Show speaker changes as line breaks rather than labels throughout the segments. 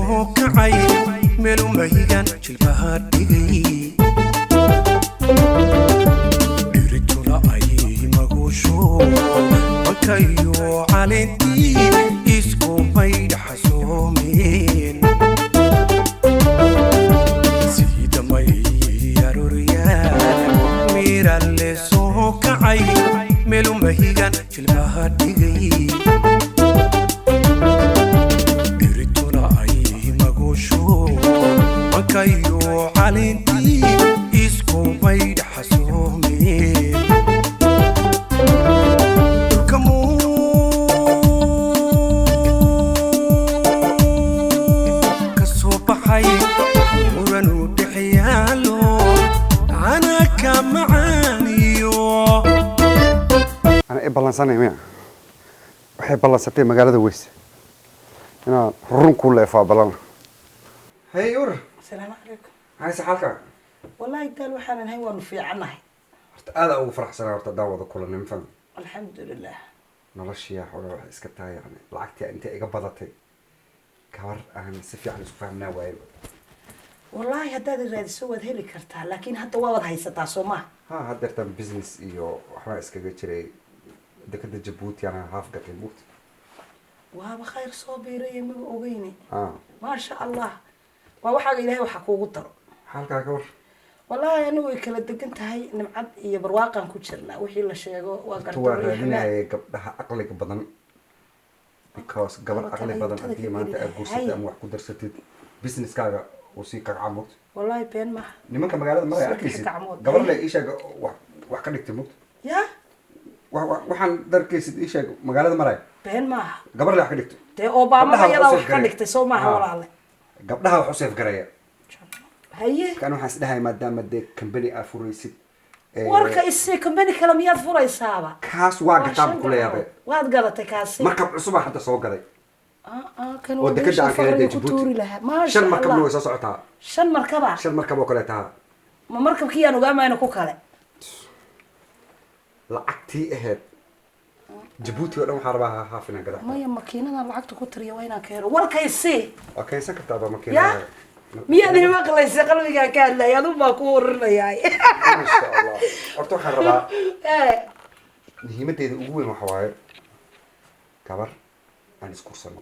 sokacay melu mahigan jilbaha dhigay dhirituna ay magusho wakayo calintii isku maydha xasoomeen sida may yaruriyaan miralle sokacay melu mahigan jilbaha dhigay kayo calintii isku maydha xasoomeen kasoo baxay muran u dhexyaalo ana ka macaaniyo
أنا إيه بلانسانة ميا وحي بلانساتي مقالة ويس أنا رون كله يفا بلان هاي يور
السلام عليكم.
عايز حالك
والله قال وحنا هاي ونفي عنه.
هذا أول فرح سنة ورتداوض كله نفهم
الحمد لله.
نلاش يا حول إسكتها يعني لعقتي أنت إجابتي كبر أنا سفي على سفهمنا وايد
والله هذا الرئيس سوى هيلي كرتها لكن حتى واضح هي ستعصومه.
ها هذا تم بزنس إيو وحنا إسكتشري دكتور جيبوتي أنا هاف قتل موت
وهذا خير صابيري مبوغيني. ما شاء الله. وواحد إلهي وحكوا قطر.
حالك كور
والله أنا وكلا دقنت هاي نمعد يبرواقا كوتشرنا وحي لا شيغو وقرطوري
توارينا قبلها عقلك بدن because قبل عقلك بدن أنتي ما أنت أقوسي أم وحكو درستي بيزنس كذا وسيك عمود
والله بين ما
نما كمقالة ما يأكيد قبل لا إيش وحكنك تموت
يا
وحن دركيس إيش مقالة مرة
بين ما
قبل لا أحكي
تي أوباما يلا وحكنك تسوي معها ولا عليه
قبلها وحسيف قرية
هي
كانوا حاسدها مادام مدة كمبني أفوريسي
warka isii company kala miyaad furaysaaba
kaas waa gataan kule yaabay
waad galatay kaasi
markab cusub hadda soo gaday
kan
oo dekada aan kala Djibouti
ma
shan markab way soo socotaa shan markab oo kale taa
ma markabkii aan ogaamayna ku kale
lacagtii ahayd Djibouti oo dhan waxa rabaa haafina gada
maya makiinada lacagta ku tiriyo waa inaan ka helo warka isii
okay sakata makiinada
miyaad ima qalaysa qalbiga ka hadlay adu ma ku warinayay
insha Allah horta waxaan rabaa muhiimadeeda ugu weyn waxa waaye gabar aan iskursano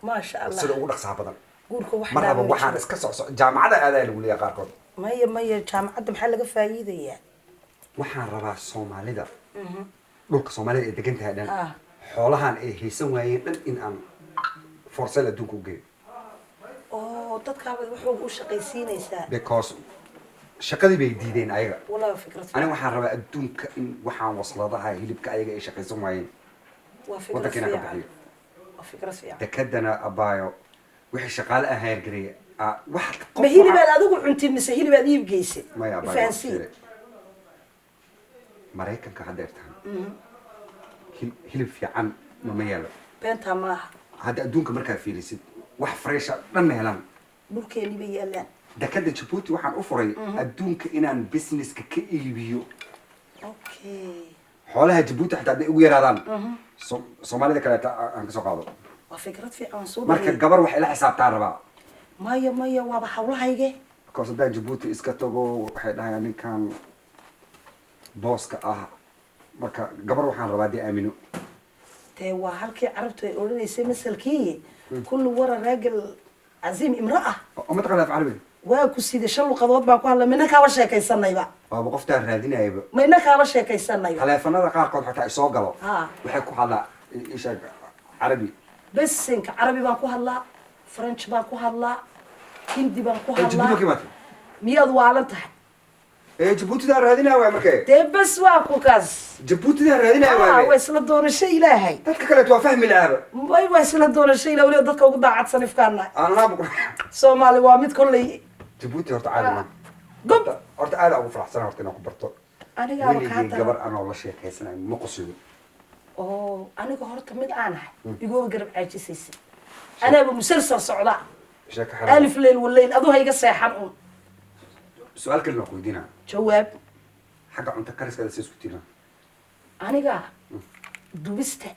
ma sha Allah
sida ugu dhaqsaha badan
guurka wax
maraba waxaan iska socdo jaamacada aaday lagu leeyahay qaarkood
maya jaamacada maxaa laga faa'iidayaa
waxaan rabaa Soomaalida dhulka Soomaalida ee degan tahay dhan xoolahan ay haysan waayeen dhan in aan fursad adduunka u geeyo
dadkaaba wuxuu u shaqaysiinaysaa
because shaqadii bay diideen ayaga
wallahi fikrad
aniga waxaan rabaa adduunka in waxaan wasladaha hilibka ayaga ay shaqaysan waayeen
waa fikrad fiican waa fikrad fiican
dekadana abaayo wixii shaqaale ah heer gareey wax
ma hilibaad adigu cunti mise hilibaad iib geysay
maya abaayo mareykanka hadda irtaan hilib fiican ma yeelo
beenta maaha
hadda adduunka markaa fiirisid wax fresh dhan helan
dhulkeeni bay yaalaan
dekada Djibouti waxaan u furay adduunka inaan businesska ka iibiyo
okay
xoolaha Djibouti xataa ay ugu yaraadaan Soomaalida kale aan ka soo qaado
waa fikrad fiican soo
marka gabar wax ila xisaabtaan rabaa
maya waa hawlahayge
because hadda Djibouti iska tago waxay dhahayaan ninkan booska ah marka gabar waxaan rabaa dii aamino
tee waa halkii carabtu ay oranaysa masalkii kullu wara raajil عزيم امرأة.
وما تقول في عربي.
واكو سيدي شلو قضوات باكو هلا منك هذا الشيء كيسنا يبا.
بقفت الرادين يبا.
منك هذا الشيء كيسنا يبا.
على فنان قاعد حتى يسوق له.
ها.
وحكوا هلا إيش عربي.
بس إنك عربي باكو هلا فرنش باكو هلا هندي باكو هلا.
جيبوتي كمان.
مياد وعلن تحت.
جيبوتي ده الرادين يا مكان.
تبس واكو كاز.
جيبوتي ده الرادين يا مكان.
ويسل دور الشيء لا هي.
تذكرت وفهم العرب.
باي ويسل دور الشيء لو ضدك وقضى عاد صنف كنا.
أنا بقول.
سومالي وامد كله.
جيبوتي هرت عالم.
قب.
هرت عالم أبو فرح سنة هرتنا كبرت.
أنا يا مكان.
جبر أنا والله شيء كيسنا مقصود.
أنا قهرت من أنا. يقول قرب عاجز أنا بمسلسل صعداء. ألف ليل والليل أذو هيك الساحر.
سؤال كلمة كويدينا.
جواب.
حاجة أنت كارس كذا سيسكتينا.
أنا قا. دوبسته.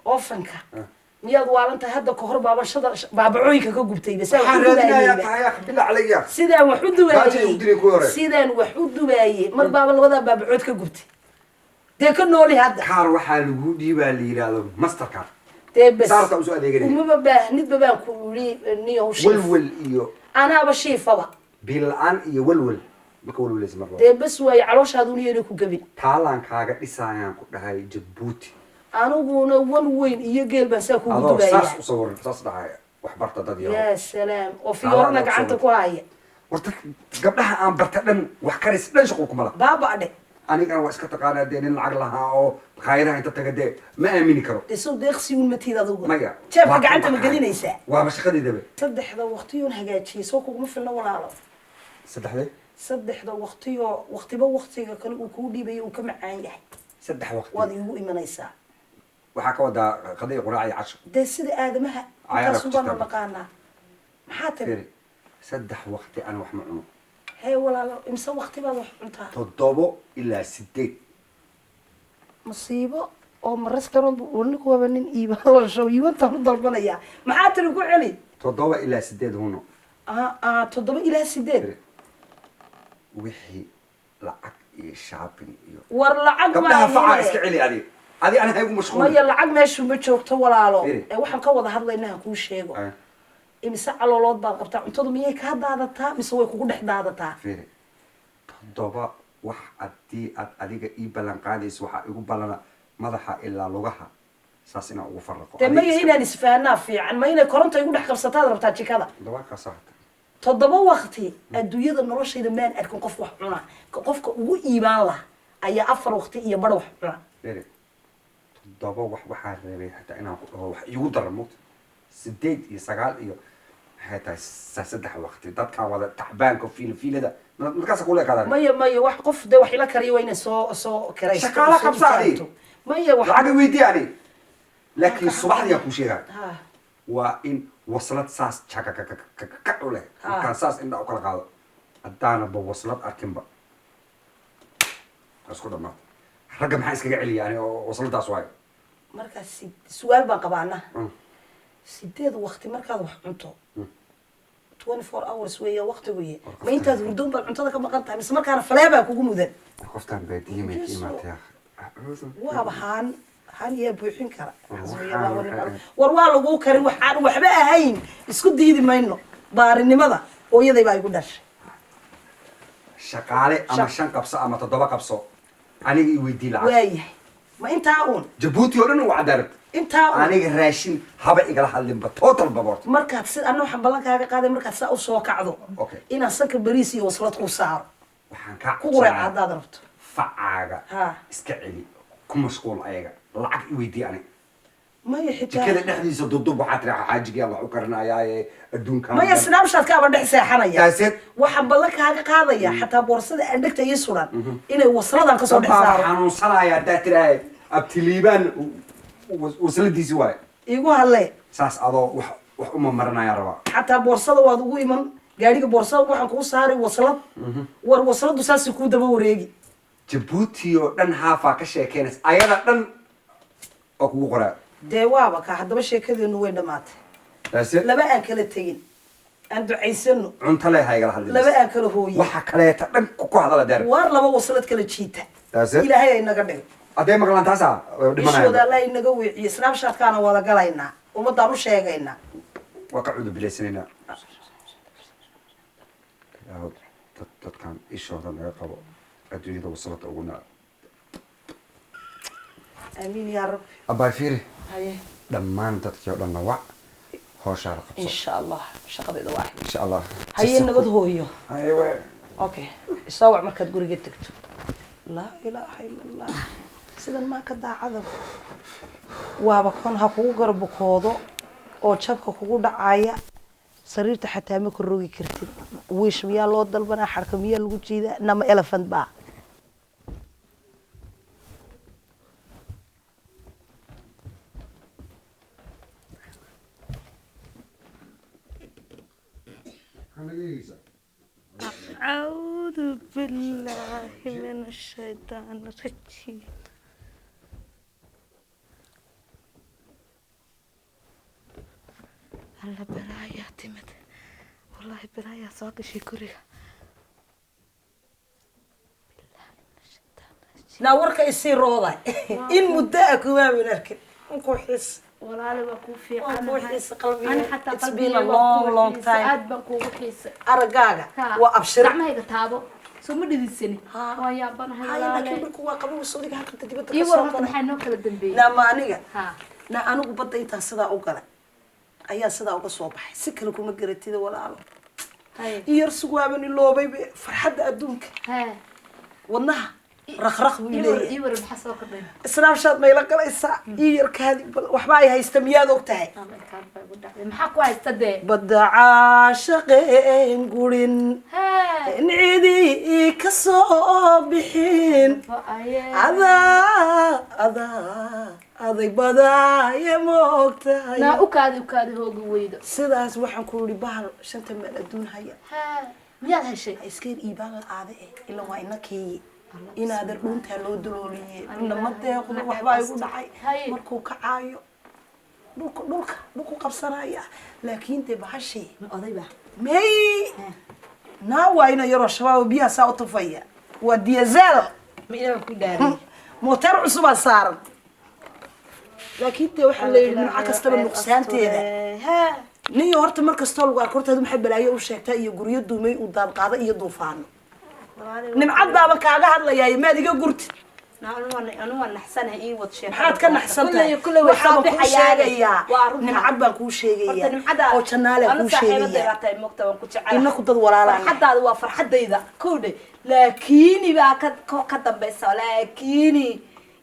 أوفنكا. miyaad waalan tahay hadda kahor baabashada baabacooyinka ka gubtay
waxaan raadinayaa tahay bilaa calayya
sidaan wax u
Gaajay u dilay kuwii hore.
dubaayey sidaan wax u dubaayey mar baaba labadaa baabacood ka gubtay dee ka nooli hadda
kaar waxaa lagu dhiibaa la yidhaahdo mastercard
dee bes
saarta usoo adeeganaya
umaba baahnidba baan ku yidhi niyow shiif
walwal iyo
anaaba shiifaba
biil la-aan iyo walwal maka walwalaysa mar
dee bes waaye calooshaadu niyeena ku gabin
taalaan kaaga dhisaayaan ku dhahay jabuuti
aniguna wan weyn iyo geel baan saa kugu
adoo
dubaaya
saas usoo waran saas dhahaya wax barta dad yaro
yaa salaam oo fiyoorna gacanta ku haya
warta gabdhaha aan barta dhan wax karis dhan shaqo kuma laha
baaba dhe
anigana waa iska taqaanaa dee nin lacag lahaa oo khayraha inta taga dee ma aamini karo
isu deeqsi un matiid adugu
maya
jeebka
waa
gacanta ma
ku
gelinaysaa
waaba shaqadeedaba
saddexda waqtiyoon hagaajiyey soo kuguma filna walaalo
saddexdee
saddexda waqtiyoo waqtiba waqtiga kale uu kuu dhiibayo uu ka macaan yahay
saddex waqti
waad iigu imanaysaa
waxaa ka wadaa qadaya quraac iyo casho
dee sida aadamaha
Cayaar
intaasun baanu
ku jirtaa.
naqaanaa maxaa tiri
firi saddex waqti aan wax ma cuno
hee walaalo imse waqti baad wax cuntaa
7 ilaa 8
masiibo oo ma restaurant ninku waaba nin iibaalosho iibantaan u dalbanayaa maxaa tiri ku celi
7 ilaa 8 huno
7 ilaa 8
wixii lacag iyo shopping iyo
war lacag
gabdhaha facaa
maaye.
iska celi adi ana haygu mashquul
maya lacag meeshu ma joogto walaalo
Iri.
ee waxaan ka wada hadlaynaa ha kuu sheego imise caloolood baad qabtaa cuntadu miyay kaa daadataa mise way kugu dhex daadataa
firi 7 wax haddii aad adiga ii ballan qaadayso waxaa igu ballana madaxa ilaa lugaha saas inaan ugu farraqo
dee maya inaan isfahanaa fiican ma inay koronta igu dhex qabsataad rabtaa jikada
dabaakaasa hata
7 waqti adduunyada noloshayda maan arkin qof wax cuna qofka ugu iibaan lah ayaa 4 waqti iyo bar wax cuna
firi 7 wax waxaa reebay hataa inaan ku dhaho wax iigu dara mugta 8 iyo 9 iyo maxay tahay saddex waqti dadkaan wada taxbaanka fiilada markaas kula qaadaan
maya wax qof dee wax ila kariyo waa inay soo karaysto
shaqaala qabsaadi
maya wax
lacag weydii ani laakiin subaxdii aan ku sheegaa
ha
waa in waslad saas ka leh markaan saas indha u kala qaado haddaanaba waslad arkinba isku dhamaad ragga maxaa iskaga celiya ani oo wasladaas waayo
markaas su'aal baan qabaana 8 waqti markaad wax cunto 24 hours weeye waqtigu yahay ma intaad hurdoon baad cuntada ka maqan tahay mise markaana faleebaa kugu mudan
qoftaan baadiye may ka imaatay
waaba haan yaa buuxin kara war waa lagu karin waxaan waxba ahayn isku diidi mayno baarinimada hooyaday baa igu dhashay
shaqaale ama 5 qabso ama 7 qabso aniga i weydii lacag
waayahay ma intaa uun
jabuuti oo dhan waa cadaalad
intaa uun
aniga raashin haba igala hadlinba total baboorta
markaad si anna waxaan ballan kaaga qaaday markaad saa u soo kacdo
Okay.
inaan sanka bariis iyo waslad ku saaro
waxaan kaa
ku qureeca haddaad rabto
facaaga
Ha.
iska celi ku mashquul ayaga lacag i weydii ani
maya
jikada
xitaa
dhexdiisa dudub waxaa tiri xaajigii wax u karinayaaye adduunka
maya snapchat kaaba dhex seexanaya
taaseed
waxaan ballan kaaga qaadaya xataa boorsada aan dhegta ii suran inay wasladan kasoo dhex
baa
saaro
xanuunsanaya haddaa tirahay abtiliibaan wasladiisi waaye
igu hadle
saas adoo wax uma maranaya rabaa
xataa boorsada waad ugu iman gaadhiga boorsada waxaan kuu saaray waslad war wasladu saasi kuu daba wareegi
jabuuti oo dhan haafaa ka sheekeynaysa ayada dhan oo kugu qoraa
dee waaba ka haddaba sheekadeenu way dhammaatay
taaseed
laba aan kala tegin aan ducaysano
cunto leh ha igala
laba
hadlinaysa
aan kala hooyin
waxa kaleeta dhan ku hadala deer
waar laba waslad kala jiita
taaseed
ilaahay ay naga dhigo
hadday maqlaan taasa way
ishooda
dhimanayaan
alla inaga weeciye snapchatkaana wada galaynaa ummadaan u sheegaynaa
waa ka cudubilaysanaynaa ilaahow dadkan ishooda naga qabo adduunyada wasalada ugu naa
aamiin yaa rabbi
abaay fiiri
haye
dhammaan dadkii oo dhanna wac hooshaa la qabso
insha allah shaqadeeda waa
insha allah
haye nabad hooyo
haye we
okay isoo wac markaad guriga tagto laa ilaaha ila allah sidan maa ka daacada waaba kon ha kugu garbukoodo oo jabka kugu dhacaya sariirta xataa ma korogi kartid wiish miyaa loo dalbanaa xarka miyaa lagu jiidaa nama elephant baa أعوذ بالله من الشيطان الرجيم
alla balaayaa timid wallaahi balaayaa soo gashay guriga
naa warka isii rooday in muddo ah kuma arkin ku xis
walaalo waa ku fiican
ku xis qalbiga
ana xataa
it's been a
qalbiga
long time
aad baan kuugu xiisay
aragaaga waa abshir
gacmahayga taabo soo ma dhidisani waa yaabanahay walaalo
laakiin markuu waa qabow suudiga halka dibadda
iyo
ka
war
soo
horta maxay noo kala dambeeyay
naa ma aniga
ha
naa anigu badda intaan sidaa u galay ayaa sidaa uga soo baxay si kale kuma garatida walaalo iyar sugaaban iloobay farxadda adduunka wadnaha رخرخ بيلي
يور بحسوا كردين
سنابشات ما يلقى ليسا يركادي وحبا يهيستا مياد وقتها
محاكوا هيستدي
بدا عاشقين قولين نعيدي كصوبحين هذا بدا يموقتها
لا أكاد هو قويدة
سيداس وحن كولي بحر شنتا من الدون هيا
مياد هالشيء
اسكير إيباغ العادة إلا وإنكي inaadan dhuntaa loo dalooliyey nama deeqdo waxbaa igu dhacay markuu kacaayo dhulku qabsanaya laakiin dee bahashii
odayba
may naa waa ina yaroo shabaab biyaha saa u tufaya waa diesel
miinaan ku dhaariyay
mootar cusubaa saaran laakiin dee waxaa la yidhi nooca kastaba nuqsaanteeda niyo horta mar kastoo lagu arko hortaadu maxay balaayo u sheegtaa iyo guryo duumay u daadqaada iyo duufaano nimcadaaba kaaga hadlayaa maad iga gurtid
أنا نحسنها إيه وتشيء
maxaad ka naxsantahay waxaan kuu sheegayaa nimcad baan kuu sheegayaa oo janaalaan kuu sheegayaa inaku dad walaalaan
فرحدها waa farxadayda koodhe laakiin baa ka dambaysa laakiin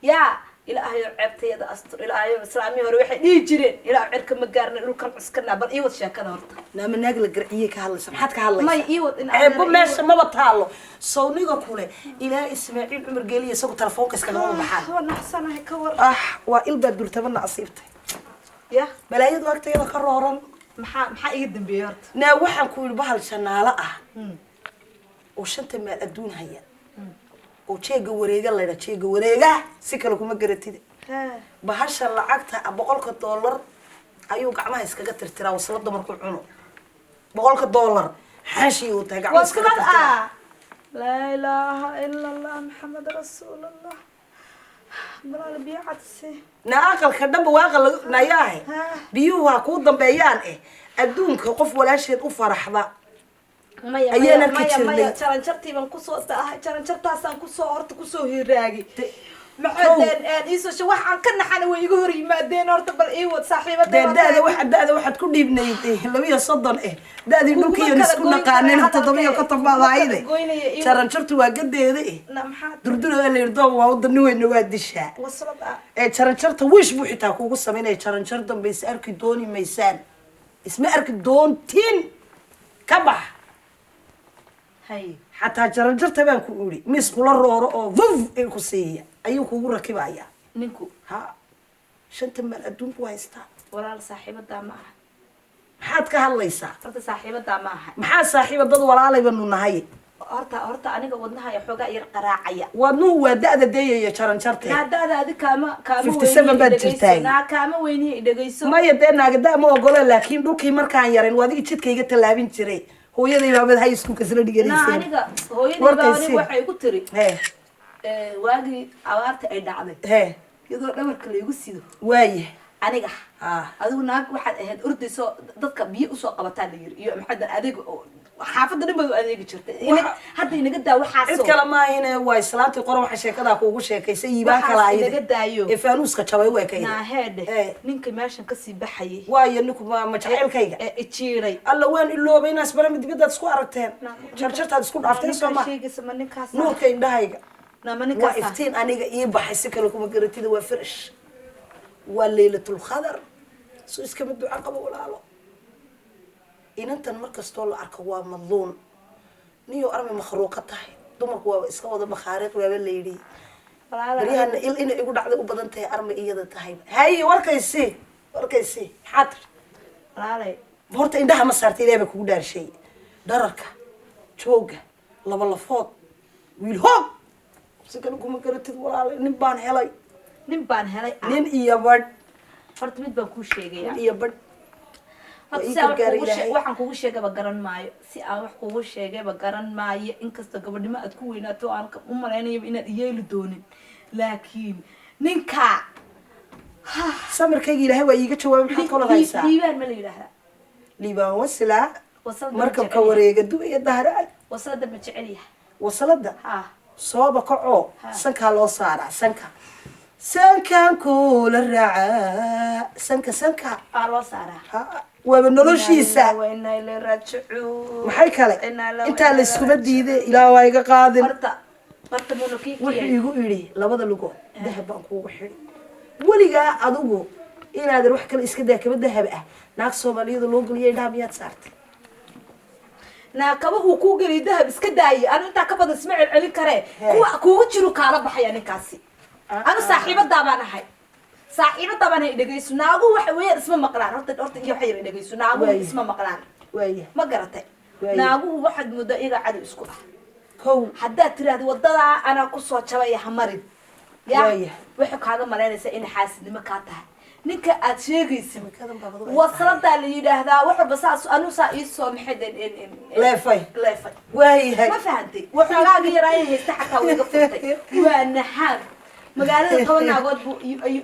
yaa ilaahay ceebtayda astur ilaahay islaami hore waxay dhigi jireen ilaahay cirka ma gaarna dhulkan cuskana bal ii wad sheekada horta
naama naag la garciye ka hadlaysa maxaad ka hadlaysaa
may ii wad in
ceebo meesha maba taalo sawniga kule ilaa ismaaciil umar geeliya isagu telefoonka iskaga baxaan
waa naxsanahay ka war
waa ilba durtaba nasiibtay
ya
balaayadu agtayda ka rooran
maxaa iga dambeeyay horta
naa waxaan ku yiri bahal shanaala ah oo shanta meel adduun haya oo jeega wareega la yiraahdo jeega wareega si kale kuma garatid bahasha lacagta $100 ayuu gacmaha iskaga tirtiraa wasalada markuu cuno $100 xaashi uu tahay gacmaha iskaga tirtiraa
la ilaaha illa allah muhammad rasuulullah bal biyaatsi
na aqalka dhanba waaqa nayahay biyuhu ha ku dambeeyaan adduunka qof walaasheed u faraxda
ayana ka jirnay jaranjartii baan ku soo jaranjartaasaan ku soo horta ku soo hiraagi maxaad iisoo waxaan ka naxana way iga hor yimaadeen horta bal ii wad
saaxiibada waxaad ku dhiibnayd 230 daadii dhulkiyo isku naqaaneen 7 baadaayde jaranjartu waa gadeeda durduro la yirdo waa wadani weyn waa dishaa jaranjarta wish buu xitaa kugu sameeyay jaranjar dambe is arki dooni maysaan isma arki doontiin ka bax حتى جرجرت بان كوري مس كل الرورو أو فوف الكوسية أيوك وقرا كبايا
نينكو
ها شنت من الدون كويستا
ولا صاحبة دامها
حد كهالليسا
فرت صاحبة دامها
محا صاحبة ضد ولا علي بنو نهاية
هرتا أنا قودناها يحوجا يرقراعية
ونو ودأ دية يا جرجرت
لا دا هذه كاما
57 بدرتاي
لا كاما ويني دقيسو
ما يدينا قدام ما أقول لكن دوكي مركان يرين وادي تشد كي جت لابين تري هو يدي بابد هاي سكوك كسر دقيقة
نا أنا هو يدي بابد وحي قتري واجي عوارت أي دعوة يدور نمر كله يقصيده
وايه
أنا هذا هناك واحد هاد أردي سو ضدك بيقصوا قبطان ير محد أديك حافظ نبض أديك شرط هذا ينقدها وحاسو
إتكلم ما هنا وإسلامتي قرآن وحشة كذا كوجو شيء كيسي يبان كلا
ينقدها
إفانوس كشوي وكذا
نا هذا نينك ماشي كسي بحي
واي إنكم ما تحيل كيجا
تشيري
الله وين اللي بين ناس برا مدي بدها تسكو عرفتين شرشرت هذا سكون عرفتين سما نور كين دهيجا وإفتين أنا يبحث كلكم قريتي وفرش والليلة الخضر سويس كم الدعاء قبل ولا لا إن أنت المركز طول أركوا مظلوم نيو أرمي مخروقته دمك هو إسقاط بخارق ولا الليلي بريها إن يقول عذاب بدنته أرمي إيده تهيب هاي وركيسي حاضر
لا
بورت عندها مسارتي ليه بكون دار شيء درك شوقة لفوت ويلهم سكنكم قريتي ولا لا نبان هلاي نين إيابد
فرت مد بكون شيء
إيابد waa ii
si aan wax
gargaara
kugu
ilaahay
waxaan kugu sheegaba garan maayo si aan wax kugu sheegayba garan maayo inkastoo gabadhnimo aad ku weynaato aan u malaynayaba inaad iyeeli doonin laakiin ninka
samirkayga ilaahay waa iiga jawaabay maxaad kula haysaa
liibaan ma la yidhaahdaa
liibaan wasilaa
wasalada
markabka wareega du'aya dahra
wasalada ma jecel yahay
wasalada
ha
sooba kacoo
Ha.
sankaa loo saaraa sankan kula raacaa sanka
aa loo saaraa
ha waaba noloshiisa
inaa ila raajicuun
maxay kale intaa la iskuma diiday ilaa waa iga qaadin
horta monokiki
wuxuu igu idhi labada lugood dahab baan kuugu xidhi weligaa adigu inaadan wax kale iska daa kaba dahab ah naag soomaaliyada loo geliya indhaha miyaad saartay
naakabahuu kuu geliy dahab iska daayay anu intaa ka badan isma celcelin karee kuwa kuugu jiru kaala baxaya ninkaasi anu saaxiibadaa baan ahay saaxiibadaa baan ahay dhegayso naaguhu waxa weeyaan isma maqlaan horta iyo waxa yara dhegayso naaguhu
Waaya.
isma maqlaan
waaya
ma garatay
Waaya.
naaguhu waxaad moodaa iyagaa cadow isku ah
kow
haddaad tiraahdo wadadaa anaa kusoo jabaya hamarin ya
Waaya.
waxay kaaga malaynaysaa inay xaasidnimo kaa tahay ninka aad sheegaysid
Ninkadan baa wada
wasaladaa la yidhaahdaa waxba saas anu saa iisoo maxay
leefay
leefay
waayahay
ma fahantay waxoogaaga yaraaya haysta xataa waa iga furtay waa naxaar magaalada 10 naagood buu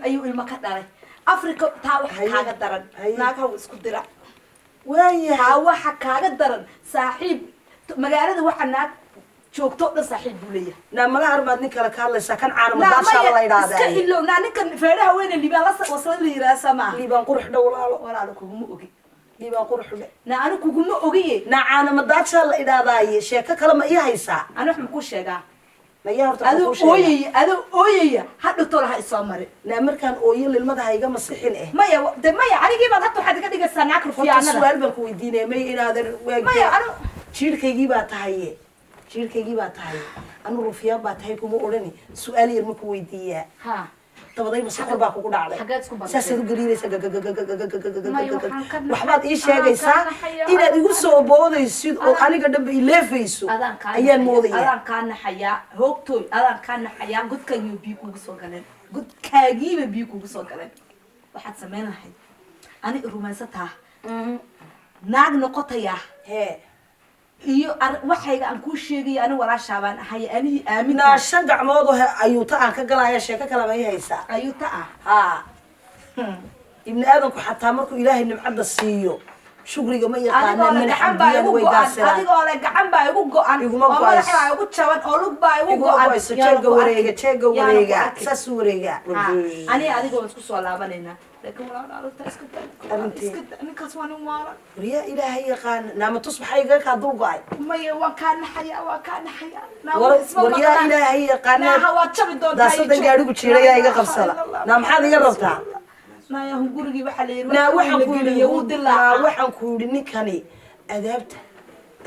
ayuu ilmo ka dhalay africa taa waxa
Haye.
kaaga daran
Haye.
naagaha waa isku dira
waayahay
taa waxa kaaga daran saaxiib magaalada waxa naag joogto dhan saaxiib buu leeyahay
naa mala armaad nin kale ka hadlaysaa kan caana madaashaaba la
iska
idhaahdaa
ilow naa ninkan feedhaha weyne liibaan la wasala la yidhaha samaa
liibaan qurux dhow walaalo
walaalo kuguma ogi
liibaan qurux dhe
naa anu kuguma ogiye
naa caana madaashaa la idhaahdaaye sheeko kale ma ii haysaa
anu wax makuu sheegaa
ma ii horta
adoo
kuu sheega
ooyaya adoo ooyaya hadhowtoo laha isoo marin
naa markaan ooyo lilmada ha iga masixin eh
maya de maya anigii baad hadda waxaad iga dhigaysaa naag
horta
rufiyaanada
su-aal baan ku weydiinaya may inaadan
maya anu
jiirkaygii baa tahaye jiirkaygii baa tahay anu rufiyaan baa tahay kuma odhani su-aal yar ma ku weydiiyaa
ha
dabaday masakor baa kugu dhacday
Xageed isku bartay?
saasaad u geliinaysaa
Maya, waxaan ka naxay.
waxbaad ii sheegaysaa
Waxaan ka naxayaa.
inaad igu soo boodaysid oo aniga dhanba ileefayso
adaan kaa
ayaan
naxayaa,
moodaya
adaan kaa naxayaa hoogtooy adaan kaa naxayaa godkaagiiba biyo kugu soo galeen godkaagiiba biyo kugu soo galeen waxaad samayn lahayd ani rumaysataa naag noqotaya
hee
iyo waxayga aan kuu sheegaya ani walaashaabaan ahay anihii aamin
naa 5 gacmood oo ayuuta aan ka galaya sheeko kale ma ii haysaa
ayuu ta ah
haa ibni aadamku xataa markuu ilaahay nimcadda siiyo shukriga ma yaqaanaan mana xamdiyaan way daasiraan
adigoo le gacan baa igu go-an
Iguma
oo
go-ayso.
madax baa igu jaban oo lug baa igu
iguma
go-an
goyso
yaana
jeega
ku
wareega
arkin.
jeega
Yaana ku
wareega
arkin.
saas wareega
ani adigoo isku soo laabanaynaa laakiin walaal arrinta iska daa
Arrintii.
iska daa ninkaas waa nin waalan
wariyaa ilaahay yaqaan naamatus maxaa iga kaa dul go-ay
maya waan kaa naxayaa waan kaa naxayaa
waryaa ilaahay yaqaanaa
naaha waad jabi doontaa
daasada gaadhigu jiirayaa iga qabsada naa maxaad iga rabtaa
naayahu gurigii waxaa la yidhi
naa
markii
waxaan
la
ku
geliyo wuu
yidhi naa
dilaaca
waxaan ku yidhi ninkani adaabta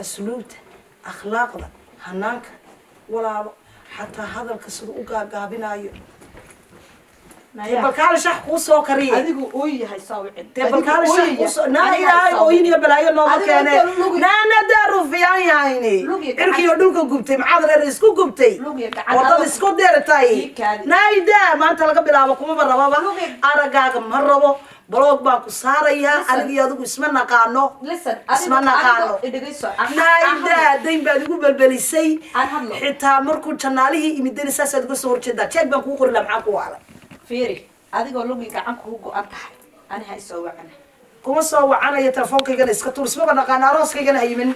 asluubta akhlaaqda hanaanka walaalo xataa hadalka sida u gaagaabinaayo balkaale shax kuu soo kariye
adigu ooy yahay saawicin
balkaale shax kuu soo naa ilaahay ooyin iyo balaayo nooma
Adigu
keene
inta lugi-
naana daa rufiyaan yahayni
Lugi gacan-
cirkiyo dhulka gubtay maxaad reer isku gubtay
Lugi gacan
wadad
adag.
isku dirtay
Ii kaadi.
naaydaa maanta laga bilaabo kumaba rababa
Lugi-
aragaaga ma rabo blog baan ku saarayaa
Listen.
aniga iyo adigu isma naqaano
listen
Isma naqaano.
dhegeyso
naaydaa dayn baad igu belbelisay
Aan hadlo.
xitaa markuu janaalihii imidani saasaad uga soo horjeedaa jeeg baan kuu qori lahaa maxaa ku waalay
fiiri adigoo lugi gacan kugu go-an tahay ani ha isoo wacana
kuma soo wacanaya telefoonkaygana iska tuur ismaba naqaana arooskaygana ha yimin